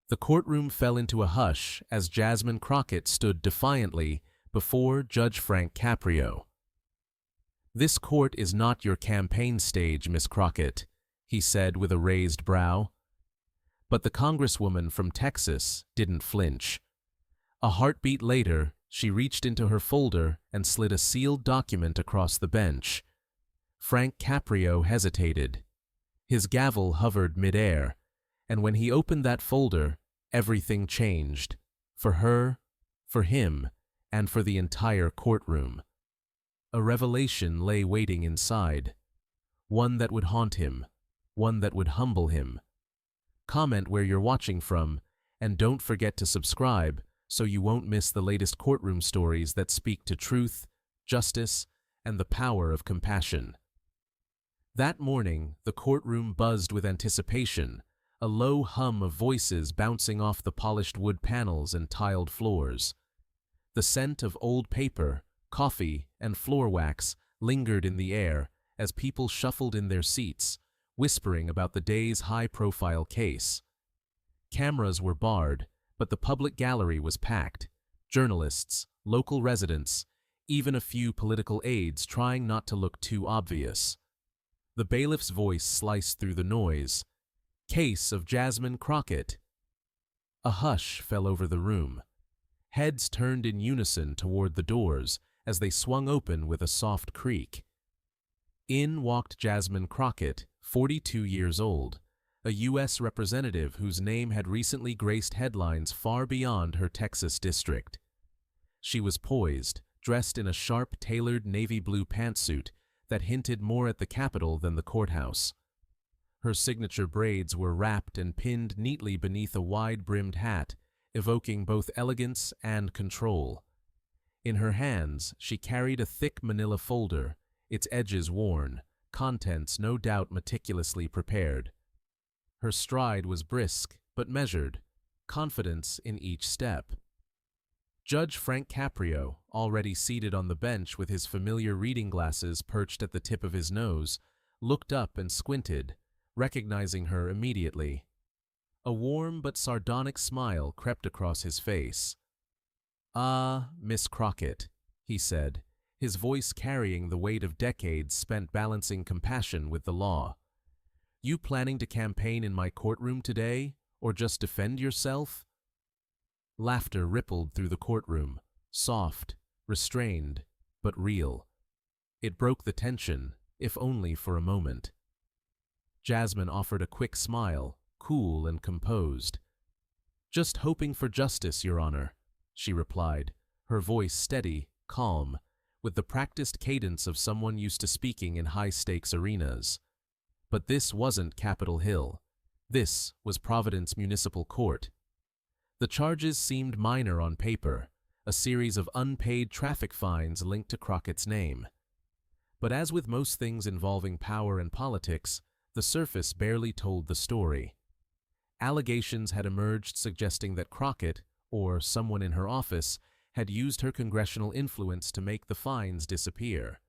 The courtroom fell into a hush as Jasmine Crockett stood defiantly before Judge Frank Caprio. "This court is not your campaign stage, Miss Crockett," he said with a raised brow. But the congresswoman from Texas didn't flinch. A heartbeat later, she reached into her folder and slid a sealed document across the bench. Frank Caprio hesitated. His gavel hovered midair, and when he opened that folder, everything changed. For her, for him, and for the entire courtroom. A revelation lay waiting inside. One that would haunt him. One that would humble him. Comment where you're watching from, and don't forget to subscribe so you won't miss the latest courtroom stories that speak to truth, justice, and the power of compassion. That morning, the courtroom buzzed with anticipation, a low hum of voices bouncing off the polished wood panels and tiled floors. The scent of old paper, coffee, and floor wax lingered in the air as people shuffled in their seats, whispering about the day's high-profile case. Cameras were barred, but the public gallery was packed. Journalists, local residents, even a few political aides trying not to look too obvious. The bailiff's voice sliced through the noise. "Case of Jasmine Crockett." A hush fell over the room. Heads turned in unison toward the doors as they swung open with a soft creak. In walked Jasmine Crockett, 42 years old, a U.S. representative whose name had recently graced headlines far beyond her Texas district. She was poised, dressed in a sharp, tailored navy blue pantsuit that hinted more at the Capitol than the courthouse. Her signature braids were wrapped and pinned neatly beneath a wide-brimmed hat, evoking both elegance and control. In her hands, she carried a thick manila folder, its edges worn, contents no doubt meticulously prepared. Her stride was brisk but measured, confidence in each step. Judge Frank Caprio, already seated on the bench with his familiar reading glasses perched at the tip of his nose, looked up and squinted, recognizing her immediately. A warm but sardonic smile crept across his face. "Ah, Miss Crockett," he said, his voice carrying the weight of decades spent balancing compassion with the law. "You planning to campaign in my courtroom today, or just defend yourself?" Laughter rippled through the courtroom, soft, restrained, but real. It broke the tension, if only for a moment. Jasmine offered a quick smile, cool and composed. "Just hoping for justice, Your Honor," she replied, her voice steady, calm, with the practiced cadence of someone used to speaking in high-stakes arenas. But this wasn't Capitol Hill. This was Providence Municipal Court. The charges seemed minor on paper, a series of unpaid traffic fines linked to Crockett's name. But as with most things involving power and politics, the surface barely told the story. Allegations had emerged suggesting that Crockett, or someone in her office, had used her congressional influence to make the fines disappear.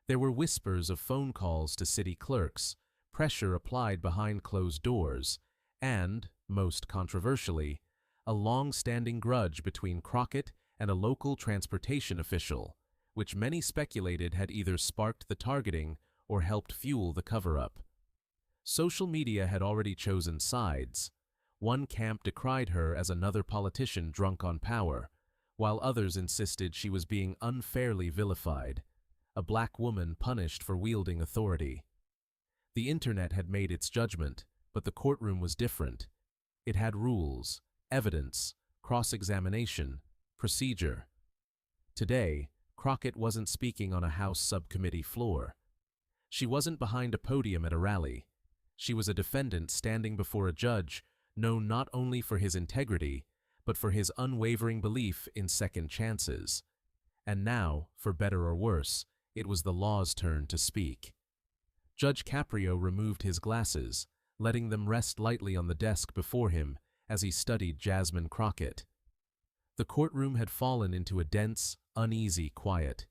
There were whispers of phone calls to city clerks, pressure applied behind closed doors, and, most controversially, a long-standing grudge between Crockett and a local transportation official, which many speculated had either sparked the targeting or helped fuel the cover-up. Social media had already chosen sides. One camp decried her as another politician drunk on power, while others insisted she was being unfairly vilified, a black woman punished for wielding authority. The internet had made its judgment, but the courtroom was different. It had rules, evidence, cross-examination, procedure. Today, Crockett wasn't speaking on a House subcommittee floor. She wasn't behind a podium at a rally. She was a defendant standing before a judge known not only for his integrity, but for his unwavering belief in second chances. And now, for better or worse, it was the law's turn to speak. Judge Caprio removed his glasses, letting them rest lightly on the desk before him as he studied Jasmine Crockett. The courtroom had fallen into a dense, uneasy quiet.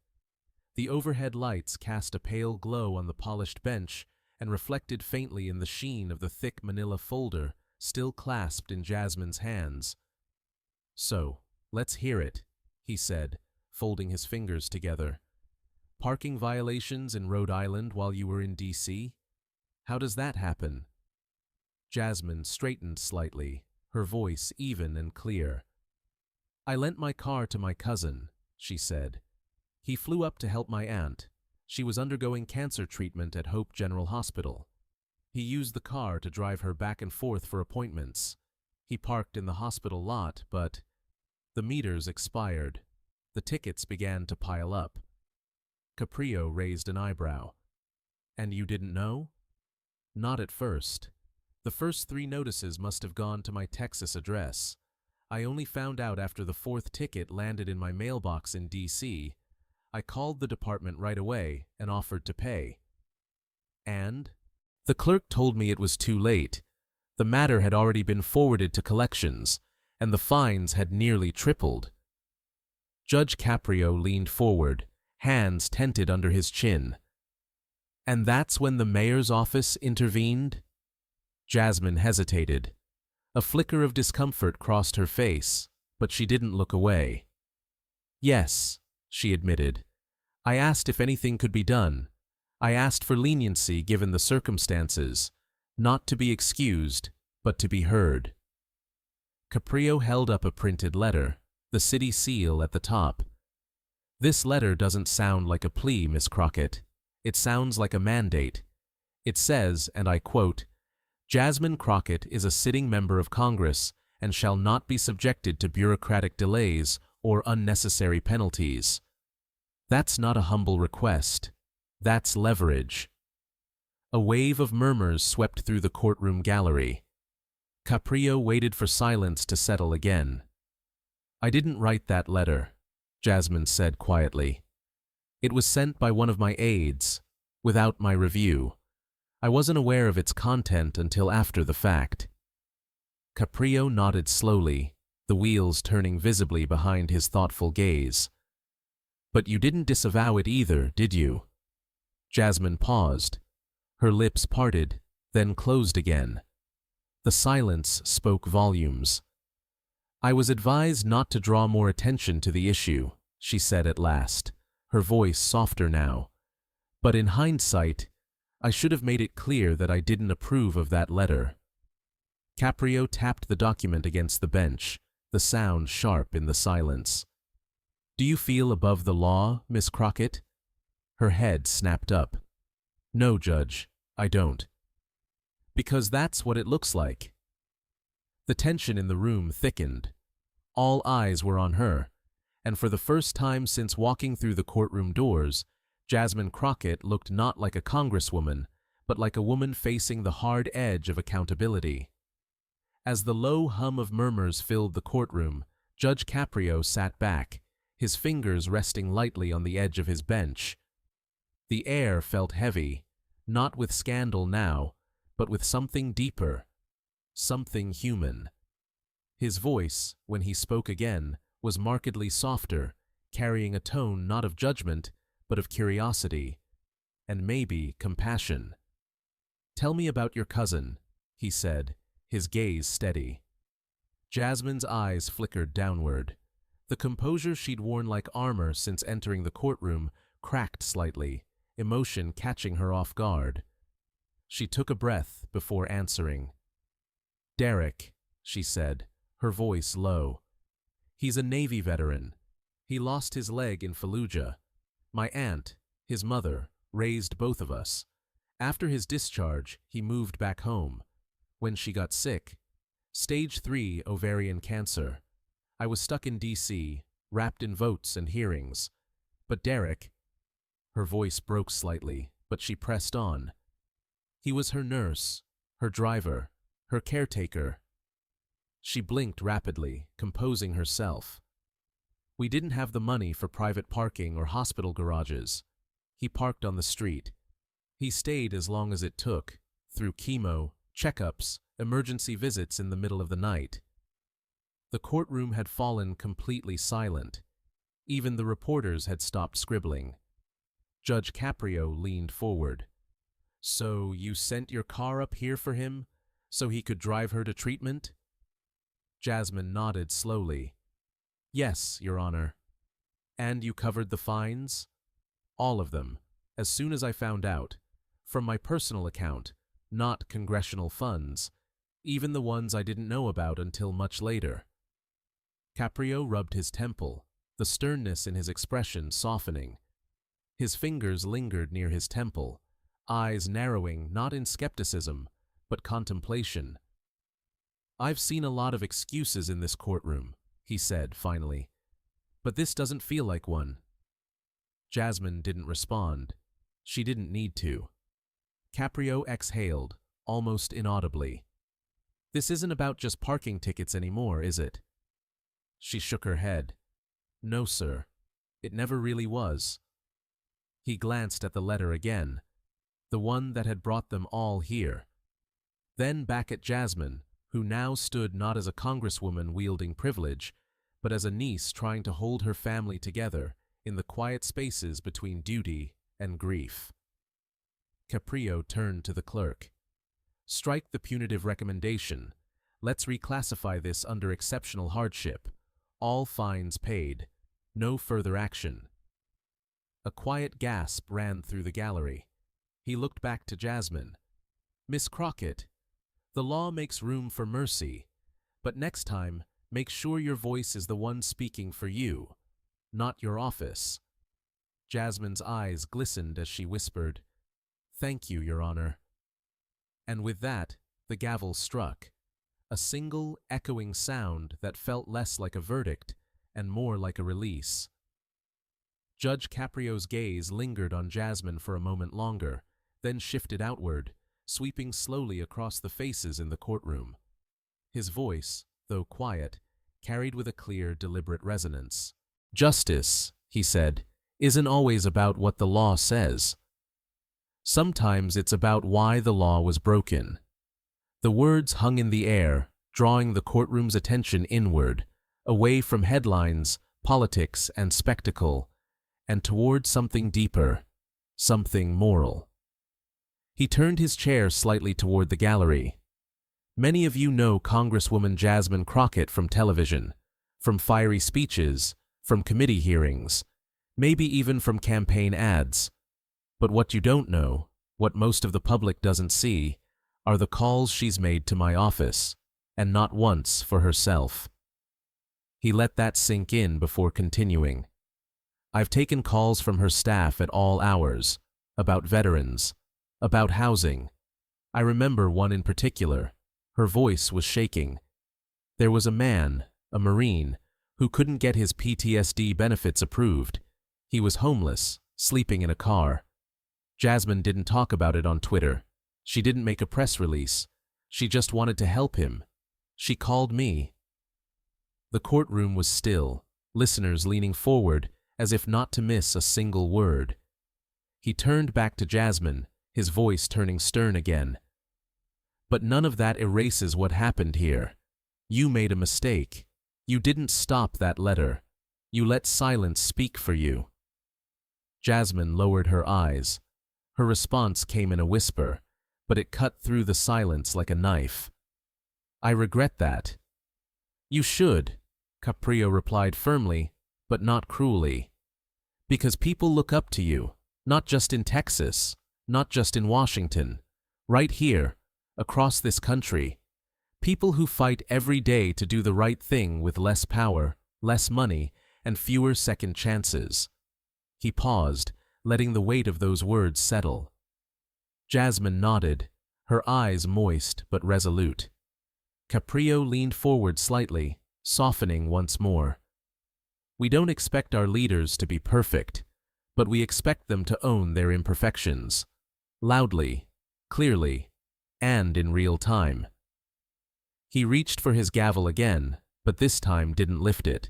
The overhead lights cast a pale glow on the polished bench and reflected faintly in the sheen of the thick manila folder still clasped in Jasmine's hands. "So, let's hear it," he said, folding his fingers together. "Parking violations in Rhode Island while you were in D.C.? How does that happen?" Jasmine straightened slightly, her voice even and clear. "I lent my car to my cousin," she said. "He flew up to help my aunt. She was undergoing cancer treatment at Hope General Hospital. He used the car to drive her back and forth for appointments. He parked in the hospital lot, but the meters expired. The tickets began to pile up." Caprio raised an eyebrow. "And you didn't know?" "Not at first. The first 3 notices must have gone to my Texas address. I only found out after the 4th ticket landed in my mailbox in D.C. I called the department right away and offered to pay. And the clerk told me it was too late. The matter had already been forwarded to collections, and the fines had nearly tripled." Judge Caprio leaned forward, hands tented under his chin. "And that's when the mayor's office intervened?" Jasmine hesitated. A flicker of discomfort crossed her face, but she didn't look away. "Yes," she admitted. "I asked if anything could be done. I asked for leniency given the circumstances, not to be excused, but to be heard." Caprio held up a printed letter, the city seal at the top. "This letter doesn't sound like a plea, Miss Crockett. It sounds like a mandate. It says, and I quote, 'Jasmine Crockett is a sitting member of Congress and shall not be subjected to bureaucratic delays or unnecessary penalties.' That's not a humble request. That's leverage." A wave of murmurs swept through the courtroom gallery. Caprio waited for silence to settle again. "I didn't write that letter," Jasmine said quietly. "It was sent by one of my aides, without my review. I wasn't aware of its content until after the fact." Caprio nodded slowly, the wheels turning visibly behind his thoughtful gaze. "But you didn't disavow it either, did you?" Jasmine paused. Her lips parted, then closed again. The silence spoke volumes. "I was advised not to draw more attention to the issue," she said at last, her voice softer now. "But in hindsight, I should have made it clear that I didn't approve of that letter." Caprio tapped the document against the bench, the sound sharp in the silence. "Do you feel above the law, Miss Crockett?" Her head snapped up. "No, Judge, I don't." "Because that's what it looks like." The tension in the room thickened. All eyes were on her, and for the first time since walking through the courtroom doors, Jasmine Crockett looked not like a congresswoman, but like a woman facing the hard edge of accountability. As the low hum of murmurs filled the courtroom, Judge Caprio sat back, his fingers resting lightly on the edge of his bench. The air felt heavy, not with scandal now, but with something deeper, something human. His voice, when he spoke again, was markedly softer, carrying a tone not of judgment, but of curiosity, and maybe compassion. "Tell me about your cousin," he said, his gaze steady. Jasmine's eyes flickered downward. The composure she'd worn like armor since entering the courtroom cracked slightly, emotion catching her off guard. She took a breath before answering. "Derek," she said, her voice low. "He's a Navy veteran. He lost his leg in Fallujah. My aunt, his mother, raised both of us. After his discharge, he moved back home. When she got sick, stage 3 ovarian cancer. I was stuck in D.C., wrapped in votes and hearings. But Derek," her voice broke slightly, but she pressed on. "He was her nurse, her driver, her caretaker." She blinked rapidly, composing herself. "We didn't have the money for private parking or hospital garages. He parked on the street. He stayed as long as it took, through chemo, checkups, emergency visits in the middle of the night." The courtroom had fallen completely silent. Even the reporters had stopped scribbling. Judge Caprio leaned forward. "So you sent your car up here for him? So he could drive her to treatment? Jasmine nodded slowly. Yes, Your Honor. And you covered the fines? All of them, as soon as I found out. From my personal account, not congressional funds, even the ones I didn't know about until much later. Caprio rubbed his temple, the sternness in his expression softening. His fingers lingered near his temple, eyes narrowing not in skepticism, but contemplation. I've seen a lot of excuses in this courtroom, he said finally, but this doesn't feel like one. Jasmine didn't respond. She didn't need to. Caprio exhaled, almost inaudibly. This isn't about just parking tickets anymore, is it? She shook her head. No, sir. It never really was. He glanced at the letter again, the one that had brought them all here. Then back at Jasmine, who now stood not as a congresswoman wielding privilege, but as a niece trying to hold her family together in the quiet spaces between duty and grief. Caprio turned to the clerk. Strike the punitive recommendation. Let's reclassify this under exceptional hardship. All fines paid. No further action. A quiet gasp ran through the gallery. He looked back to Jasmine. Miss Crockett, the law makes room for mercy, but next time, make sure your voice is the one speaking for you, not your office. Jasmine's eyes glistened as she whispered, Thank you, Your Honor. And with that, the gavel struck, a single, echoing sound that felt less like a verdict and more like a release. Judge Caprio's gaze lingered on Jasmine for a moment longer, then shifted outward, sweeping slowly across the faces in the courtroom. His voice, though quiet, carried with a clear, deliberate resonance. Justice, he said, isn't always about what the law says. Sometimes it's about why the law was broken. The words hung in the air, drawing the courtroom's attention inward, away from headlines, politics, and spectacle, and toward something deeper, something moral. He turned his chair slightly toward the gallery. Many of you know Congresswoman Jasmine Crockett from television, from fiery speeches, from committee hearings, maybe even from campaign ads. But what you don't know, what most of the public doesn't see, are the calls she's made to my office, and not once for herself. He let that sink in before continuing. I've taken calls from her staff at all hours, about veterans, about housing. I remember one in particular. Her voice was shaking. There was a man, a Marine, who couldn't get his PTSD benefits approved. He was homeless, sleeping in a car. Jasmine didn't talk about it on Twitter. She didn't make a press release. She just wanted to help him. She called me. The courtroom was still, listeners leaning forward as if not to miss a single word. He turned back to Jasmine, his voice turning stern again. But none of that erases what happened here. You made a mistake. You didn't stop that letter. You let silence speak for you. Jasmine lowered her eyes. Her response came in a whisper, but it cut through the silence like a knife. I regret that. You should, Caprio replied firmly, but not cruelly. Because people look up to you, not just in Texas, not just in Washington, right here, across this country. People who fight every day to do the right thing with less power, less money, and fewer second chances. He paused, letting the weight of those words settle. Jasmine nodded, her eyes moist but resolute. Caprio leaned forward slightly, softening once more. We don't expect our leaders to be perfect, but we expect them to own their imperfections, loudly, clearly, and in real time. He reached for his gavel again, but this time didn't lift it.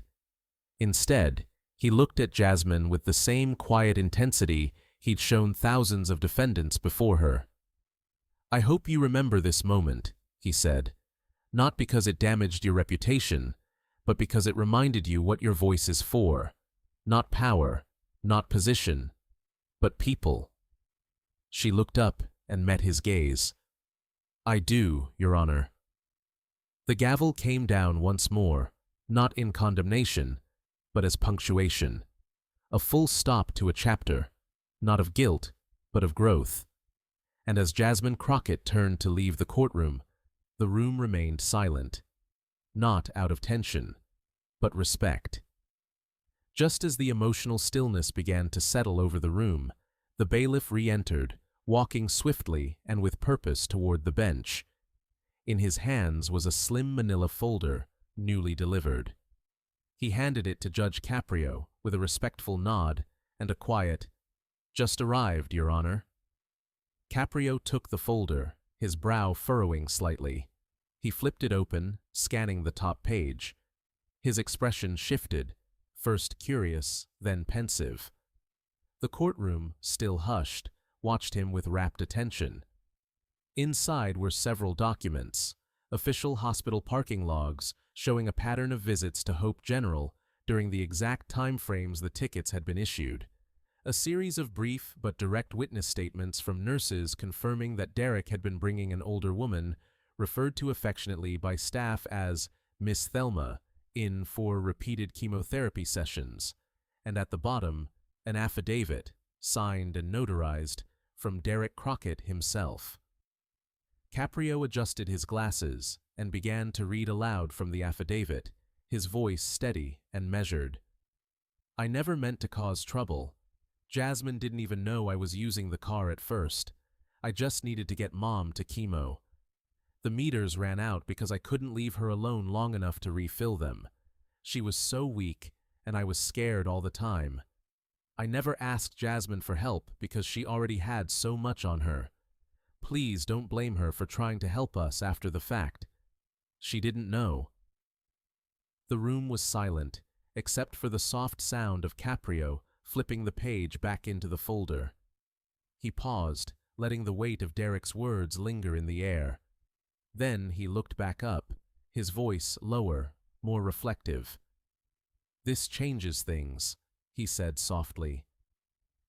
Instead, he looked at Jasmine with the same quiet intensity he'd shown thousands of defendants before her. I hope you remember this moment, he said, not because it damaged your reputation, but because it reminded you what your voice is for, not power, not position, but people. She looked up and met his gaze. I do, Your Honor. The gavel came down once more, not in condemnation, but as punctuation. A full stop to a chapter, not of guilt, but of growth. And as Jasmine Crockett turned to leave the courtroom, the room remained silent, not out of tension, but respect. Just as the emotional stillness began to settle over the room, the bailiff re-entered, walking swiftly and with purpose toward the bench. In his hands was a slim manila folder, newly delivered. He handed it to Judge Caprio with a respectful nod and a quiet, "Just arrived, Your Honor." Caprio took the folder, his brow furrowing slightly. He flipped it open, scanning the top page. His expression shifted, first curious, then pensive. The courtroom, still hushed, watched him with rapt attention. Inside were several documents, official hospital parking logs showing a pattern of visits to Hope General during the exact time frames the tickets had been issued. A series of brief but direct witness statements from nurses confirming that Derek had been bringing an older woman, referred to affectionately by staff as Miss Thelma, in for repeated chemotherapy sessions, and at the bottom, an affidavit, signed and notarized, from Derek Crockett himself. Caprio adjusted his glasses and began to read aloud from the affidavit, his voice steady and measured. "I never meant to cause trouble. Jasmine didn't even know I was using the car at first. I just needed to get Mom to chemo. The meters ran out because I couldn't leave her alone long enough to refill them. She was so weak, and I was scared all the time. I never asked Jasmine for help because she already had so much on her. Please don't blame her for trying to help us after the fact. She didn't know." The room was silent, except for the soft sound of Caprio flipping the page back into the folder. He paused, letting the weight of Derek's words linger in the air. Then he looked back up, his voice lower, more reflective. "This changes things," he said softly.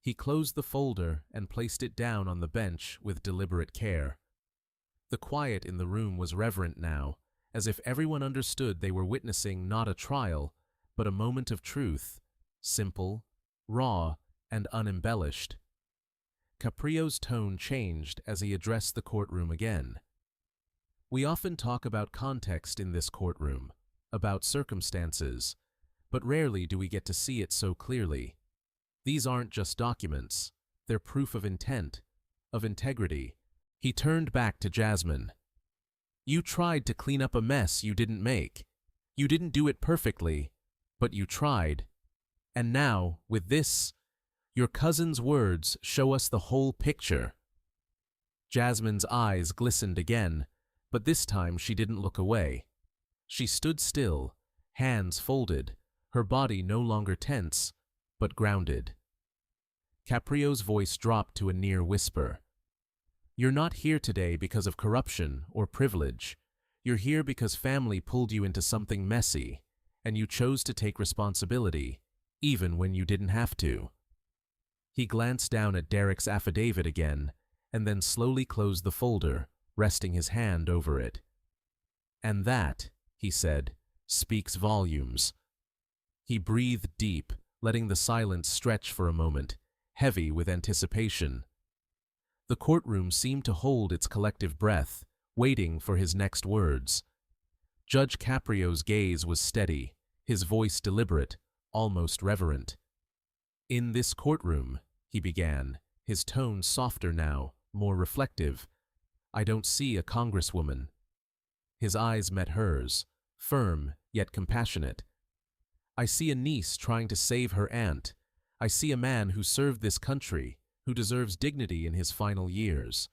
He closed the folder and placed it down on the bench with deliberate care. The quiet in the room was reverent now, as if everyone understood they were witnessing not a trial, but a moment of truth, simple, raw, and unembellished. Caprio's tone changed as he addressed the courtroom again. "We often talk about context in this courtroom, about circumstances, but rarely do we get to see it so clearly. These aren't just documents, they're proof of intent, of integrity." He turned back to Jasmine. "You tried to clean up a mess you didn't make. You didn't do it perfectly, but you tried. And now, with this, your cousin's words show us the whole picture." Jasmine's eyes glistened again, but this time she didn't look away. She stood still, hands folded, her body no longer tense, but grounded. Caprio's voice dropped to a near whisper. "You're not here today because of corruption or privilege. You're here because family pulled you into something messy, and you chose to take responsibility, even when you didn't have to." He glanced down at Derek's affidavit again, and then slowly closed the folder, resting his hand over it. "And that," he said, "speaks volumes." He breathed deep, letting the silence stretch for a moment, heavy with anticipation. The courtroom seemed to hold its collective breath, waiting for his next words. Judge Caprio's gaze was steady, his voice deliberate, almost reverent. "In this courtroom," he began, his tone softer now, more reflective, "I don't see a congresswoman." His eyes met hers, firm yet compassionate. "I see a niece trying to save her aunt. I see a man who served this country, who deserves dignity in his final years.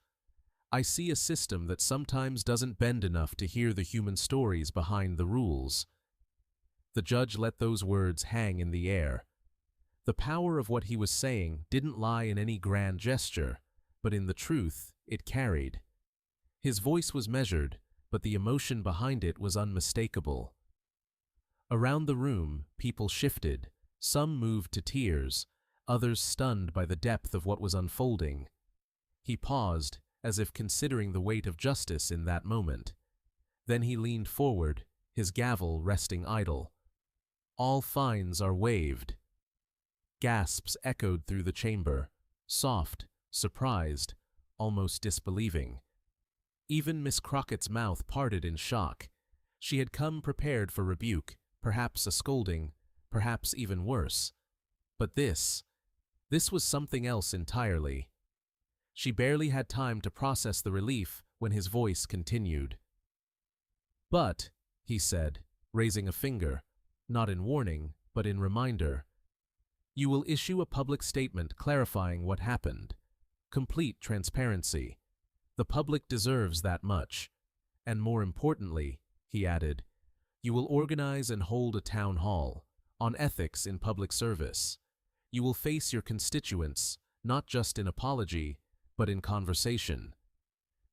I see a system that sometimes doesn't bend enough to hear the human stories behind the rules." The judge let those words hang in the air. The power of what he was saying didn't lie in any grand gesture, but in the truth it carried. His voice was measured, but the emotion behind it was unmistakable. Around the room, people shifted, some moved to tears, others stunned by the depth of what was unfolding. He paused, as if considering the weight of justice in that moment. Then he leaned forward, his gavel resting idle. "All fines are waived." Gasps echoed through the chamber, soft, surprised, almost disbelieving. Even Miss Crockett's mouth parted in shock. She had come prepared for rebuke, perhaps a scolding, perhaps even worse. But this was something else entirely. She barely had time to process the relief when his voice continued. "But," he said, raising a finger, not in warning, but in reminder, "you will issue a public statement clarifying what happened. Complete transparency. The public deserves that much. And more importantly," he added, "you will organize and hold a town hall on ethics in public service. You will face your constituents, not just in apology, but in conversation.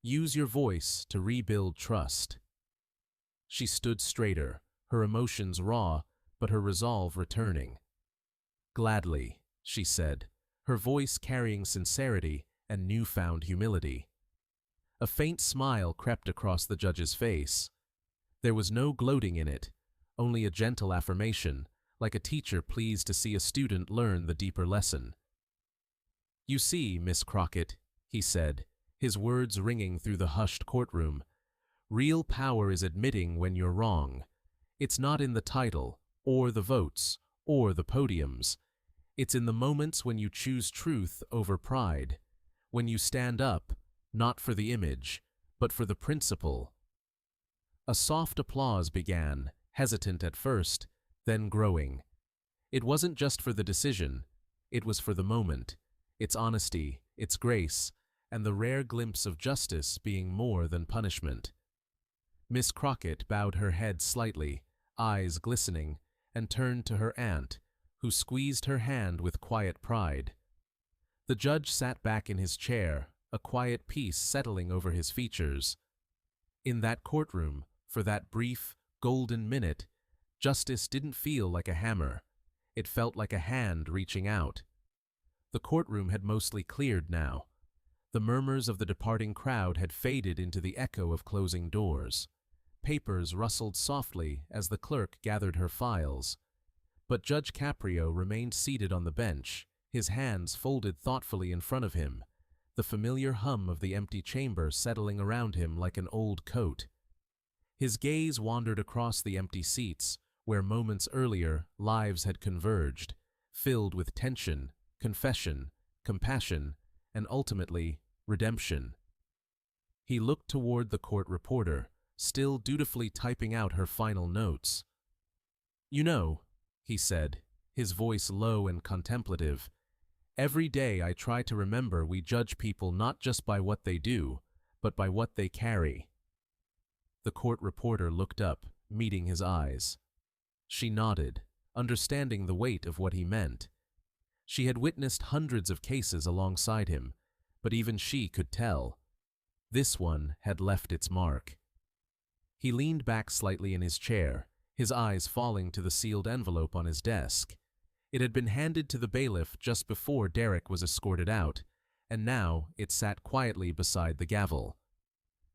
Use your voice to rebuild trust." She stood straighter, her emotions raw, but her resolve returning. "Gladly," she said, her voice carrying sincerity and newfound humility. A faint smile crept across the judge's face. There was no gloating in it, only a gentle affirmation, like a teacher pleased to see a student learn the deeper lesson. "You see, Miss Crockett," he said, his words ringing through the hushed courtroom, "real power is admitting when you're wrong. It's not in the title, or the votes, or the podiums. It's in the moments when you choose truth over pride, when you stand up, not for the image, but for the principle." A soft applause began, hesitant at first, then growing. It wasn't just for the decision, it was for the moment, its honesty, its grace, and the rare glimpse of justice being more than punishment. Miss Crockett bowed her head slightly, eyes glistening, and turned to her aunt, who squeezed her hand with quiet pride. The judge sat back in his chair, a quiet peace settling over his features. In that courtroom, for that brief, golden minute, justice didn't feel like a hammer. It felt like a hand reaching out. The courtroom had mostly cleared now. The murmurs of the departing crowd had faded into the echo of closing doors. Papers rustled softly as the clerk gathered her files. But Judge Caprio remained seated on the bench, his hands folded thoughtfully in front of him, the familiar hum of the empty chamber settling around him like an old coat. His gaze wandered across the empty seats, where moments earlier lives had converged, filled with tension, confession, compassion, and ultimately, redemption. He looked toward the court reporter, still dutifully typing out her final notes. "You know," he said, his voice low and contemplative, "every day I try to remember we judge people not just by what they do, but by what they carry." The court reporter looked up, meeting his eyes. She nodded, understanding the weight of what he meant. She had witnessed hundreds of cases alongside him, but even she could tell. This one had left its mark. He leaned back slightly in his chair, his eyes falling to the sealed envelope on his desk. It had been handed to the bailiff just before Derek was escorted out, and now it sat quietly beside the gavel.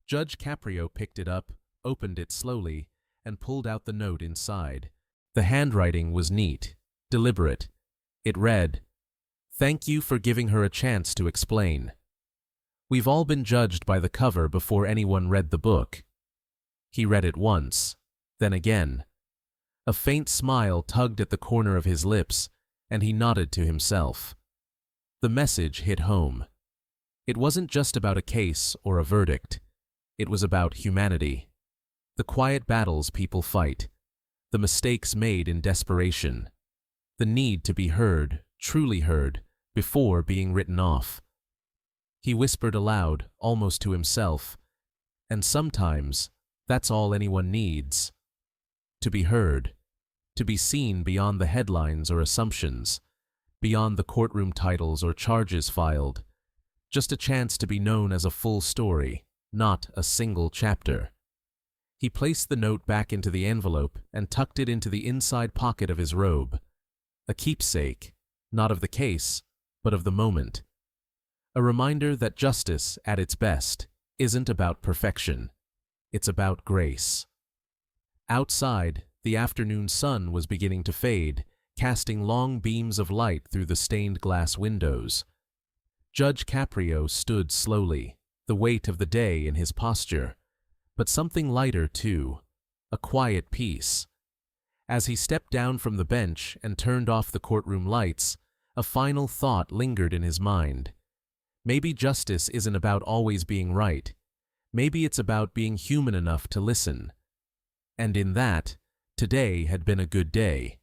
Judge Caprio picked it up, opened it slowly, and pulled out the note inside. The handwriting was neat, deliberate. It read, "Thank you for giving her a chance to explain. We've all been judged by the cover before anyone read the book." He read it once, then again. A faint smile tugged at the corner of his lips, and he nodded to himself. The message hit home. It wasn't just about a case or a verdict. It was about humanity. The quiet battles people fight, the mistakes made in desperation, the need to be heard, truly heard, before being written off. He whispered aloud, almost to himself, and sometimes that's all anyone needs. To be heard, to be seen beyond the headlines or assumptions, beyond the courtroom titles or charges filed, just a chance to be known as a full story, not a single chapter. He placed the note back into the envelope and tucked it into the inside pocket of his robe, a keepsake, not of the case, but of the moment. A reminder that justice, at its best, isn't about perfection. It's about grace. Outside, the afternoon sun was beginning to fade, casting long beams of light through the stained glass windows. Judge Caprio stood slowly, the weight of the day in his posture, but something lighter too, a quiet peace. As he stepped down from the bench and turned off the courtroom lights, a final thought lingered in his mind. Maybe justice isn't about always being right. Maybe it's about being human enough to listen. And in that, today had been a good day.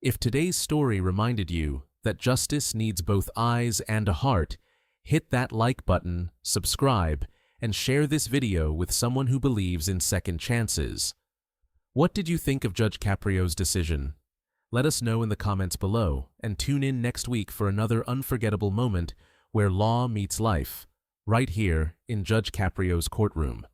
If today's story reminded you that justice needs both eyes and a heart, hit that like button, subscribe, and share this video with someone who believes in second chances. What did you think of Judge Caprio's decision? Let us know in the comments below, and tune in next week for another unforgettable moment where law meets life, right here in Judge Caprio's courtroom.